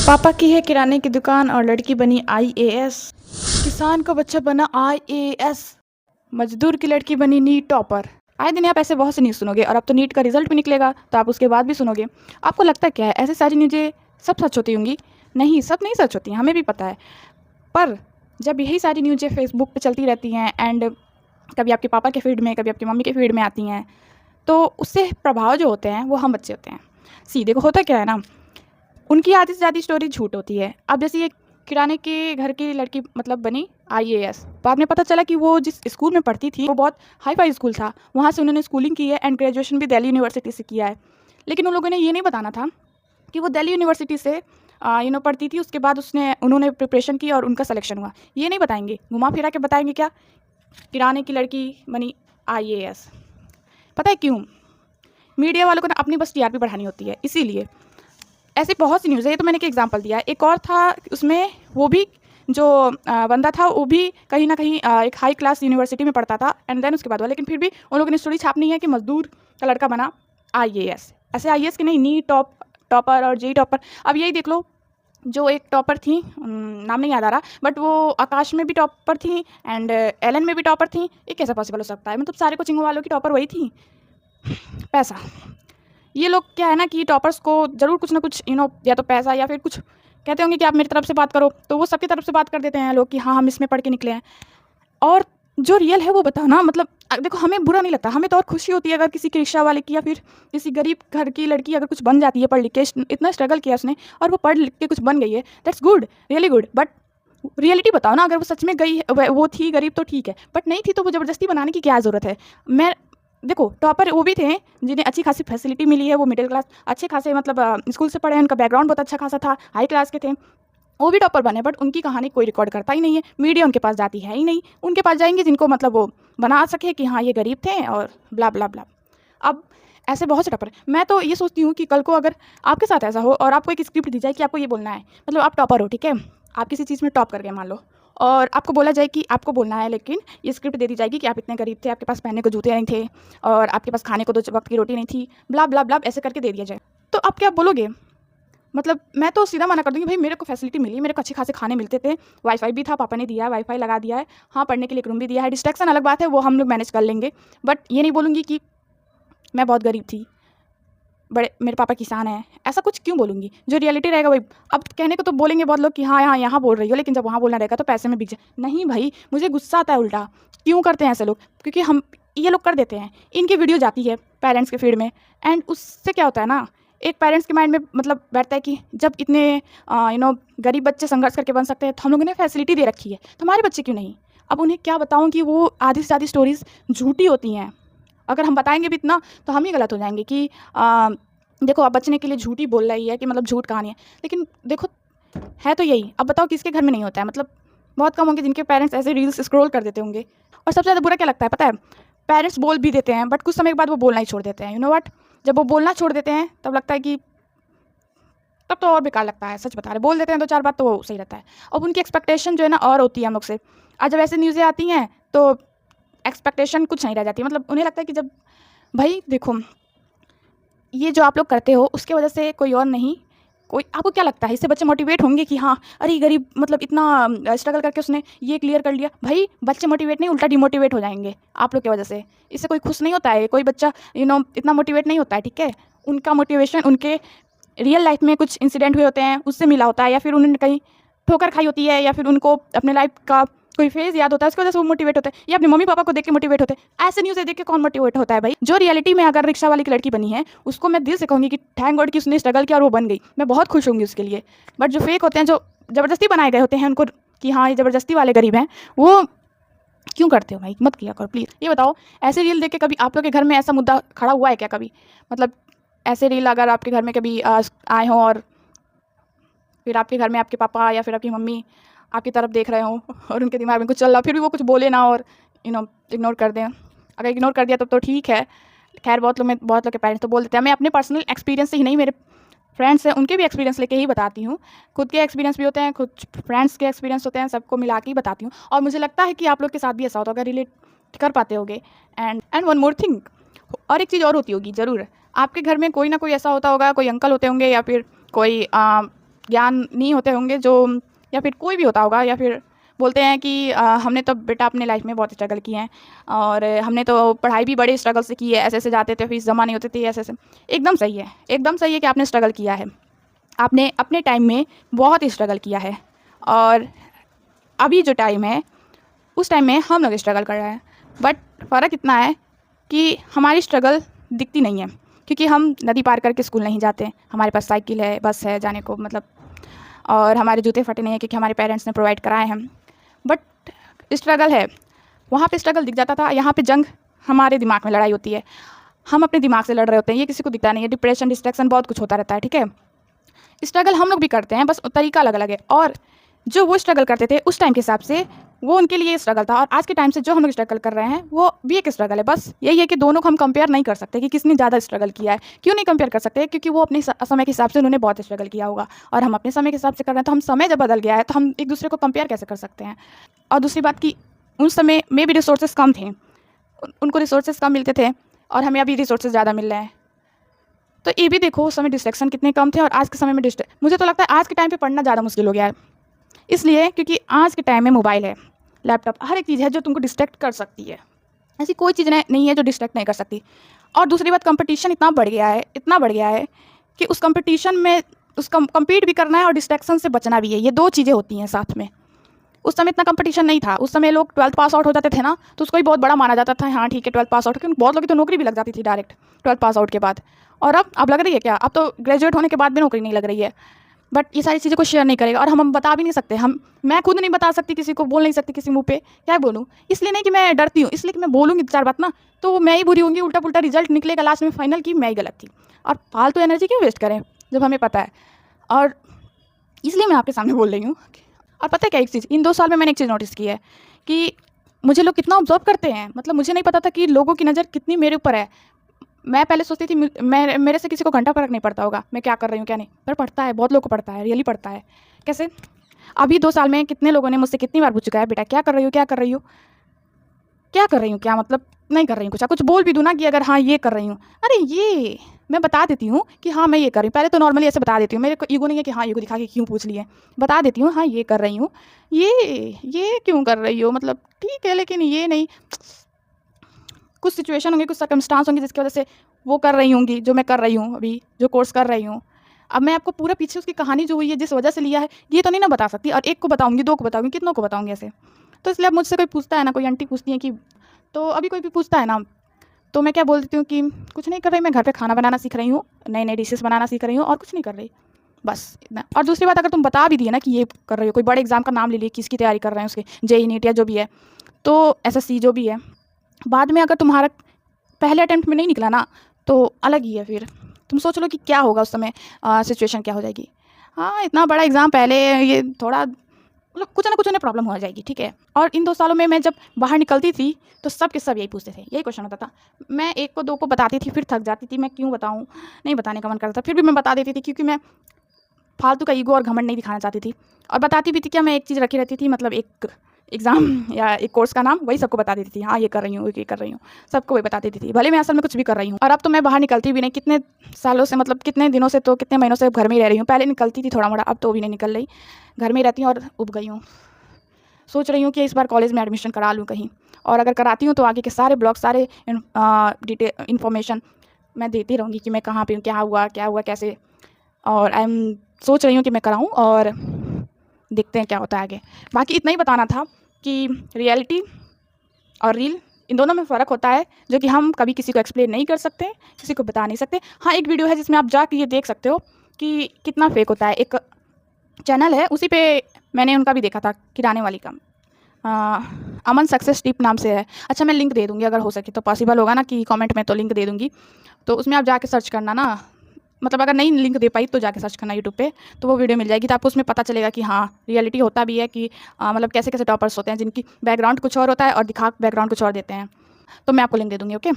पापा की है किराने की दुकान और लड़की बनी आईएएस। किसान का बच्चा बना आईएएस। मजदूर की लड़की बनी नीट टॉपर। आए दिन आप ऐसे बहुत से न्यूज़ सुनोगे और अब तो नीट का रिजल्ट भी निकलेगा तो आप उसके बाद भी सुनोगे। आपको लगता क्या है ऐसे सारी न्यूज़ें सब सच होती होंगी? नहीं, सब नहीं सच होती हैं, हमें भी पता है। पर जब यही सारी न्यूज़ें फेसबुक पे चलती रहती हैं एंड कभी आपके पापा के फीड में, कभी आपकी मम्मी के फीड में आती हैं, तो उससे प्रभाव जो होते हैं वो हम बच्चे होते हैं। सीधे को होता क्या है ना, उनकी आधी से ज़्यादा स्टोरी झूठ होती है। अब जैसे ये किराने के घर की लड़की मतलब बनी आईएएस, बाद में पता चला कि वो जिस स्कूल में पढ़ती थी वो बहुत हाई फाई स्कूल था। वहाँ से उन्होंने स्कूलिंग की है एंड ग्रेजुएशन भी दिल्ली यूनिवर्सिटी से किया है। लेकिन उन लोगों ने ये नहीं बताना था कि वो दिल्ली यूनिवर्सिटी से पढ़ती थी, उसके बाद उन्होंने प्रिपरेशन की और उनका सिलेक्शन हुआ। ये नहीं बताएंगे, घुमा फिरा के बताएंगे क्या, किराने की लड़की बनी आईएएस। पता है क्यों? मीडिया वालों को ना अपनी बस टीआरपी बढ़ानी होती है, इसीलिए। ऐसी बहुत सी न्यूज़ है, ये तो मैंने एक एग्जांपल दिया है। एक और था उसमें, वो भी जो बंदा था वो भी कहीं ना कहीं एक हाई क्लास यूनिवर्सिटी में पढ़ता था एंड देन उसके बाद हुआ, लेकिन फिर भी उन लोगों ने स्टोरी छापनी है कि मजदूर का लड़का बना आईएएस। ऐसे आईएएस की नहीं, नीट टॉपर और जेई टॉपर। अब यही देख लो, जो एक टॉपर थी, नाम नहीं याद आ रहा, बट वो आकाश में भी टॉपर थी एंड एलन में भी टॉपर थी। ये कैसे पॉसिबल हो सकता है? मतलब सारे कोचिंग वालों की टॉपर वही थी। पैसा। ये लोग क्या है ना कि टॉपर्स को ज़रूर कुछ ना कुछ या तो पैसा या फिर कुछ कहते होंगे कि आप मेरी तरफ से बात करो, तो वो सबकी तरफ से बात कर देते हैं लोग कि हाँ, हम इसमें पढ़ के निकले हैं। और जो रियल है वो बताओ ना। मतलब देखो, हमें बुरा नहीं लगता, हमें तो और खुशी होती है अगर किसी की रिक्शा वाले की या फिर किसी गरीब घर की लड़की अगर कुछ बन जाती है, पढ़ लिख के, इतना स्ट्रगल किया उसने और वो पढ़ लिख के कुछ बन गई है। That's good, really good. But reality बताओ ना, अगर वो सच में गई वो थी गरीब तो ठीक है, बट नहीं थी तो वो ज़बरदस्ती बनाने की क्या ज़रूरत है? मैं देखो, टॉपर वो भी थे जिन्हें अच्छी खासी फैसिलिटी मिली है, वो मिडिल क्लास अच्छे खासे मतलब स्कूल से पढ़े हैं, उनका बैकग्राउंड बहुत अच्छा खासा था, हाई क्लास के थे, वो भी टॉपर बने, बट उनकी कहानी कोई रिकॉर्ड करता ही नहीं है, मीडिया उनके पास जाती है ही नहीं। उनके पास जाएंगे जिनको मतलब वो बना सके कि हाँ ये गरीब थे और ब्ला ब्ला ब्ला। अब ऐसे बहुत से टॉपर। मैं तो ये सोचती हूँ कि कल को अगर आपके साथ ऐसा हो और आपको एक स्क्रिप्ट दी जाए कि आपको ये बोलना है, मतलब आप टॉपर हो, ठीक है, आप किसी चीज़ में टॉप कर गए मान लो, और आपको बोला जाए कि आपको बोलना है, लेकिन ये स्क्रिप्ट दे दी जाएगी कि आप इतने गरीब थे, आपके पास पहनने को जूते नहीं थे और आपके पास खाने को 2 वक्त की रोटी नहीं थी, ब्ला ब्ला ब्ला, ऐसे करके दे दिया जाए, तो आप क्या बोलोगे? मतलब मैं तो सीधा मना कर दूँगी, भाई मेरे को फैसिलिटी मिली, मेरे को अच्छे खासे खाने मिलते थे, वाईफ़ाई भी था, पापा ने दिया है, वाईफ़ाई लगा दिया है, हाँ, पढ़ने के लिए एक रूम भी दिया है, डिस्ट्रैक्शन अलग बात है, वो हम लोग मैनेज कर लेंगे, बट ये नहीं बोलूँगी कि मैं बहुत गरीब थी, बड़े मेरे पापा किसान हैं, ऐसा कुछ क्यों बोलूँगी? जो रियलिटी रहेगा वही। अब कहने को तो बोलेंगे बहुत लोग कि हाँ, यहाँ यहाँ बोल रही हो, लेकिन जब वहाँ बोलना रहेगा तो पैसे में बिक जाए। नहीं भाई, मुझे गुस्सा आता है उल्टा, क्यों करते हैं ऐसे लोग? क्योंकि हम ये लोग कर देते हैं, इनकी वीडियो जाती है पेरेंट्स के फीड में एंड उससे क्या होता है ना, एक पेरेंट्स के माइंड में मतलब बैठता है कि जब इतने गरीब बच्चे संघर्ष करके बन सकते हैं, तो हम लोगों ने फैसिलिटी दे रखी है, तो हमारे बच्चे क्यों नहीं? अब उन्हें क्या बताऊँ कि वो आधी से ज़्यादा स्टोरीज़ झूठी होती हैं। अगर हम बताएँगे भी इतना तो हम ही गलत हो जाएँगे कि देखो अब बचने के लिए झूठ ही बोल रही है कि मतलब झूठ कहानी है। लेकिन देखो, है तो यही। अब बताओ किसके घर में नहीं होता है? मतलब बहुत कम होंगे जिनके पेरेंट्स ऐसे रील्स स्क्रॉल कर देते होंगे। और सबसे ज़्यादा बुरा क्या लगता है पता है? पेरेंट्स बोल भी देते हैं बट कुछ समय के बाद वो बोलना ही छोड़ देते हैं। You know what? जब वो बोलना छोड़ देते हैं तब लगता है कि तब तो और बेकार लगता है, सच बता रहे। बोल देते हैं 2-4 बात तो वो सही रहता है। अब उनकी एक्सपेक्टेशन जो है ना और होती है हम लोग से। और जब ऐसी न्यूज़ें आती हैं तो एक्सपेक्टेशन कुछ नहीं रह जाती। मतलब उन्हें लगता है कि जब भई देखो, ये जो आप लोग करते हो उसके वजह से कोई और नहीं, कोई आपको क्या लगता है इससे बच्चे मोटिवेट होंगे कि हाँ, अरे गरीब मतलब इतना स्ट्रगल करके उसने ये क्लियर कर लिया। भाई बच्चे मोटिवेट नहीं, उल्टा डिमोटिवेट हो जाएंगे आप लोग की वजह से। इससे कोई खुश नहीं होता है, कोई बच्चा इतना मोटिवेट नहीं होता है, ठीक है। उनका मोटिवेशन उनके रियल लाइफ में कुछ इंसिडेंट हुए होते हैं उससे मिला होता है, या फिर उन्होंने कहीं ठोकर खाई होती है, या फिर उनको अपने लाइफ का कोई फेज़ याद होता है, उसकी वजह से वो मोटिवेट होते हैं, या अपने मम्मी पापा को देख के मोटिवेट होते हैं। ऐसे न्यूज़ें देख के कौन मोटिवेट होता है भाई? जो रियलिटी में अगर रिक्शा वाली की लड़की बनी है, उसको मैं दिल से कहूँगी कि थैंक गॉड कि उसने स्ट्रगल किया और वो बन गई। मैं बहुत खुश होंगी उसके लिए। बट जो फेक होते हैं, जो ज़बरदस्ती बनाए गए होते हैं उनको कि हाँ, ये ज़बरदस्ती वाले गरीब हैं, वो क्यों करते हो भाई? मत किया करो प्लीज़। ये बताओ, ऐसे रील देख के कभी आप लोग के घर में ऐसा मुद्दा खड़ा हुआ है क्या कभी? मतलब ऐसे रील अगर आपके घर में कभी आए हों और फिर आपके घर में आपके पापा या फिर आपकी मम्मी आपकी तरफ देख रहे हों और उनके दिमाग में कुछ चल रहा हो, फिर भी वो कुछ बोले ना और इग्नोर कर दें। अगर इग्नोर कर दिया तब तो ठीक है। खैर बहुत लोग के पेरेंट्स तो बोल देते हैं। मैं अपने पर्सनल एक्सपीरियंस से ही नहीं, मेरे फ्रेंड्स हैं उनके भी एक्सपीरियंस लेके ही बताती हूँ। खुद के एक्सपीरियंस भी होते हैं, कुछ फ्रेंड्स के एक्सपीरियंस होते हैं, सबको मिला के ही बताती हूँ। और मुझे लगता है कि आप लोग के साथ भी ऐसा होता होगा, रिलेट कर पाते होगे। एंड वन मोर थिंग, और एक चीज़ और होती होगी ज़रूर। आपके घर में कोई ना कोई ऐसा होता होगा, कोई अंकल होते होंगे या फिर कोई ज्ञान नहीं होते होंगे जो, या फिर कोई भी होता होगा, या फिर बोलते हैं कि हमने तो बेटा अपने लाइफ में बहुत स्ट्रगल किए हैं और हमने तो पढ़ाई भी बड़े स्ट्रगल से की है, ऐसे ऐसे जाते थे, फीस जमा नहीं होती थी, ऐसे ऐसे। एकदम सही है, एकदम सही है कि आपने स्ट्रगल किया है, आपने अपने टाइम में बहुत स्ट्रगल किया है। और अभी जो टाइम है उस टाइम में हम लोग स्ट्रगल कर रहे हैं, बट फ़र्क इतना है कि हमारी स्ट्रगल दिखती नहीं है, क्योंकि हम नदी पार करके स्कूल नहीं जाते, हमारे पास साइकिल है, बस है जाने को, मतलब, और हमारे जूते फटे नहीं हैं क्योंकि हमारे पेरेंट्स ने प्रोवाइड कराए हैं। बट स्ट्रगल है, वहाँ पे स्ट्रगल दिख जाता था, यहाँ पे जंग, हमारे दिमाग में लड़ाई होती है, हम अपने दिमाग से लड़ रहे होते हैं, ये किसी को दिखता नहीं है। डिप्रेशन, डिस्ट्रैक्शन, बहुत कुछ होता रहता है, ठीक है। स्ट्रगल हम लोग भी करते हैं, बस तरीका अलग अलग है। और जो वो स्ट्रगल करते थे उस टाइम के हिसाब से, वो उनके लिए स्ट्रगल था, और आज के टाइम से जो हम लोग स्ट्रगल कर रहे हैं वो भी एक स्ट्रगल है। बस यही है कि दोनों को हम कंपेयर नहीं कर सकते कि किसने ज़्यादा स्ट्रगल किया है। क्यों नहीं कंपेयर कर सकते? क्योंकि वो अपने समय के हिसाब से उन्होंने बहुत स्ट्रगल किया होगा, और हम अपने समय के हिसाब से कर रहे हैं। तो हम समय जब बदल गया है तो हम एक दूसरे को कंपेयर कैसे कर सकते हैं? और दूसरी बात कि उस समय में भी रिसोर्सेज कम थे, उनको रिसोर्सेज कम मिलते थे, और हमें अभी रिसोर्सेज ज़्यादा मिल रहे हैं। तो ये भी देखो, उस समय डिस्ट्रैक्शन कितने कम थे और आज के समय में मुझे तो लगता है आज के टाइम पे पढ़ना ज़्यादा मुश्किल हो गया है, इसलिए क्योंकि आज के टाइम में मोबाइल है, लैपटॉप, हर एक चीज़ है जो तुमको डिस्ट्रैक्ट कर सकती है। ऐसी कोई चीज़ नहीं है जो डिस्ट्रैक्ट नहीं कर सकती। और दूसरी बात, कंपटीशन इतना बढ़ गया है, इतना बढ़ गया है कि उस कंपटीशन में कम्पीट भी करना है और डिस्ट्रैक्शन से बचना भी है, ये दो चीज़ें होती हैं साथ में। उस समय इतना कंपटीशन नहीं था, उस समय लोग 12th पास आउट हो जाते थे ना तो उसको ही बहुत बड़ा माना जाता था, हाँ ठीक है 12th पास आउट, क्योंकि बहुत लोग की तो नौकरी भी लग जाती थी डायरेक्ट 12th पास आउट के बाद। और अब लग रही है क्या? अब तो ग्रेजुएट होने के बाद भी नौकरी नहीं लग रही है। बट ये सारी चीज़ें को शेयर नहीं करेगा, और हम बता भी नहीं सकते, मैं खुद नहीं बता सकती किसी को, बोल नहीं सकती किसी मुँह पे, क्या बोलूँ? इसलिए नहीं कि मैं डरती हूँ, इसलिए कि मैं बोलूँगी 4 बात ना तो मैं ही बुरी होंगी, उल्टा पुल्टा रिजल्ट निकलेगा लास्ट में फाइनल की मैं ही गलत थी। और फालतू एनर्जी क्यों वेस्ट करें जब हमें पता है? और इसलिए मैं आपके सामने बोल रही हूँ। और पता है क्या, एक चीज़ इन 2 साल में मैंने एक चीज़ नोटिस की है कि मुझे लोग कितना ऑब्जर्व करते हैं। मतलब मुझे नहीं पता था कि लोगों की नज़र कितनी मेरे ऊपर है। मैं पहले सोचती थी मेरे से किसी को घंटा फ़र्क नहीं पड़ता होगा मैं क्या कर रही हूँ क्या नहीं, पर पड़ता है, बहुत लोगों को पड़ता है, रियली पड़ता है। कैसे? अभी 2 साल में कितने लोगों ने मुझसे कितनी बार पूछ चुका है, बेटा क्या कर रही हो, क्या कर रही हो, क्या कर रही हूँ, क्या मतलब नहीं कर रही हूँ कुछ, कुछ बोल भी दूँ ना कि अगर हाँ ये कर रही हूँ, अरे ये मैं बता देती हूँ कि हाँ मैं ये कर रही हूँ। पहले तो नॉर्मली ऐसे बता देती हूँ, मेरे को ईगो नहीं है कि हाँ ईगो दिखा के क्यों पूछ लिए, बता देती हूँ हाँ ये कर रही हूँ, ये क्यों कर रही हो, मतलब ठीक है लेकिन ये नहीं, कुछ सिचुएशन होंगे, कुछ सर्कमस्टांस होंगे जिसकी वजह से वो कर रही होंगी जो मैं कर रही हूँ, अभी जो कोर्स कर रही हूँ। अब मैं आपको पूरा पीछे उसकी कहानी जो हुई है, जिस वजह से लिया है, ये तो नहीं ना बता सकती, और एक को बताऊँगी, 2 को बताऊँगी, कितनों को बताऊँगी ऐसे। तो इसलिए अब मुझसे कोई पूछता है ना, कोई आंटी पूछती है कि, तो अभी कोई भी पूछता है ना, तो मैं क्या बोल देती हूँ कि कुछ नहीं कर रही, मैं घर पे खाना बनाना सीख रही हूँ, नई-नई डिशेज़ बनाना सीख रही हूँ और कुछ नहीं कर रही, बस इतना। और दूसरी बात, अगर तुम बता भी दिए ना कि ये कर रही हो, कोई बड़े एग्ज़ाम का नाम ले लिए, किसकी तैयारी कर रहे हैं उसके, जेईई, नीट या जो भी है, तो एसएससी जो भी है, बाद में अगर तुम्हारा पहले अटेम्प्ट में नहीं निकला ना तो अलग ही है, फिर तुम सोच लो कि क्या होगा उस समय, सिचुएशन क्या हो जाएगी। हाँ, इतना बड़ा एग्ज़ाम पहले, ये थोड़ा मतलब कुछ ना कुछ उन्हें प्रॉब्लम हो जाएगी, ठीक है। और इन 2 सालों में मैं जब बाहर निकलती थी तो सब के सब यही पूछते थे, यही क्वेश्चन होता था। मैं 1 को 2 को बताती थी, फिर थक जाती थी, मैं क्यों बताऊँ, नहीं बताने का मन करता था, फिर भी मैं बता देती थी क्योंकि मैं फालतू का ईगो और घमंड नहीं दिखाना चाहती थी। और बताती भी थी क्या, मैं एक चीज़ रखी रहती थी, मतलब एक एग्ज़ाम या एक कोर्स का नाम, वही सबको बता देती थी, हाँ ये कर रही हूँ, ये कर रही हूँ, सबको वही बता देती थी, भले मैं असल में कुछ भी कर रही हूँ। और अब तो मैं बाहर निकलती भी नहीं, कितने सालों से, मतलब कितने दिनों से, तो कितने महीनों से घर में ही रह रही हूँ। पहले निकलती थी थोड़ा मोड़ा, अब तो भी नहीं निकल रही, घर में ही रहती हूँ और उब गई हूँ। सोच रही हूँ कि इस बार कॉलेज में एडमिशन करा लूँ कहीं, और अगर कराती हूँ तो आगे के सारे ब्लॉग, सारे डिटेल इन्फॉर्मेशन मैं देती रहूँगी कि मैं कहाँ पे हूँ, क्या हुआ कैसे। और आई एम सोच रही हूँ कि मैं कराऊँ, और देखते हैं क्या होता है आगे। बाकी इतना ही बताना था कि रियलिटी और रील, इन दोनों में फ़र्क होता है, जो कि हम कभी किसी को एक्सप्लेन नहीं कर सकते, किसी को बता नहीं सकते। हाँ, एक वीडियो है जिसमें आप जाके ये देख सकते हो कि कितना फेक होता है। एक चैनल है, उसी पे मैंने उनका भी देखा था, किराने वाली का, अमन सक्सेस टिप नाम से है। अच्छा, मैं लिंक दे दूँगी, अगर हो सके तो, पॉसिबल होगा ना कि कमेंट में, तो लिंक दे दूँगी। तो उसमें आप जाके सर्च करना ना, मतलब अगर नहीं लिंक दे पाई तो जाके सर्च करना यूट्यूब पे, तो वो वीडियो मिल जाएगी, तो आपको उसमें पता चलेगा कि हाँ रियलिटी होता भी है कि मतलब कैसे कैसे टॉपर्स होते हैं जिनकी बैकग्राउंड कुछ और होता है और दिखा बैकग्राउंड कुछ और देते हैं। तो मैं आपको लिंक दे दूँगी, ओके।